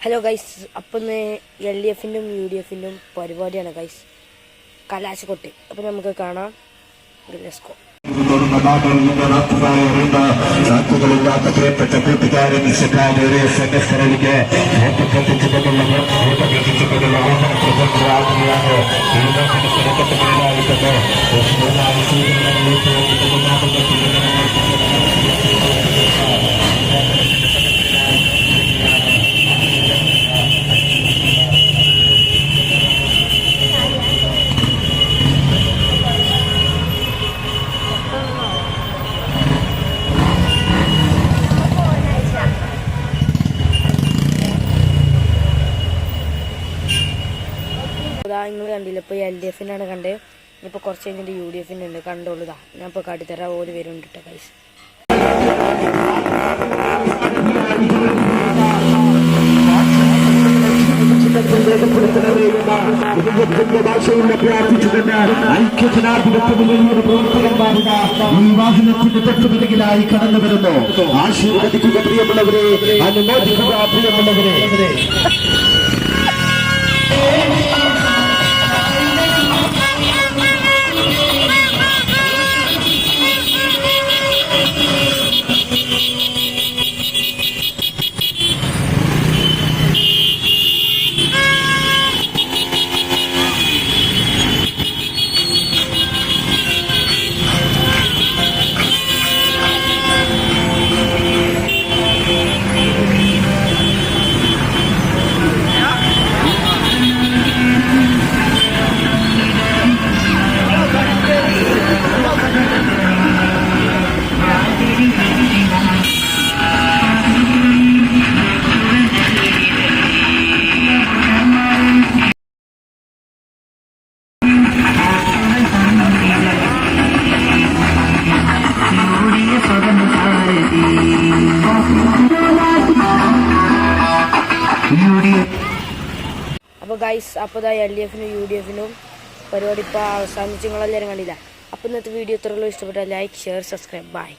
Hello guys, അപ്പം LDF-ൻ്റെയും UDF-ൻ്റെയും പരിപാടിയാണ് guys, കലാശക്കൊട്ട്. അപ്പം നമുക്ക് കാണാം. Let's go. നാട്ടുകളില്ലാത്ത പ്രിയപ്പെട്ട കൂട്ടുകാരൻ നിങ്ങൾ കണ്ടില്ല, ഇപ്പോൾ LDF-നാണ് കണ്ടത്. ഇപ്പോൾ കുറച്ച് കഴിഞ്ഞിട്ട് UDF-നുണ്ട്, കണ്ടോളുതാ. ഞാൻ ഇപ്പോൾ കാട്ടിത്തരാം, ഓര് വരുന്നുണ്ട് കേട്ടോ ഗൈസ്. വാഹനത്തിന്റെ തൊട്ടുപിറകിലായി കടന്നു വരുന്നു. ആശീർവദിക്കുക പ്രിയമുള്ളവരെ, അനുമോദിക്കുക പ്രിയമുള്ളവരെ. അപ്പോൾ ഗൈസ്, അപ്പോൾ LDF-നും UDF-നും പരിപാടി ഇപ്പോൾ അവസാനിച്ച് നിങ്ങളെല്ലാവരും കണ്ടില്ല. അപ്പോൾ ഇന്നത്തെ വീഡിയോ ഇത്രയുള്ളൂ. ഇഷ്ടപ്പെട്ടാൽ ലൈക്ക്, ഷെയർ, സബ്സ്ക്രൈബ്. ബൈ.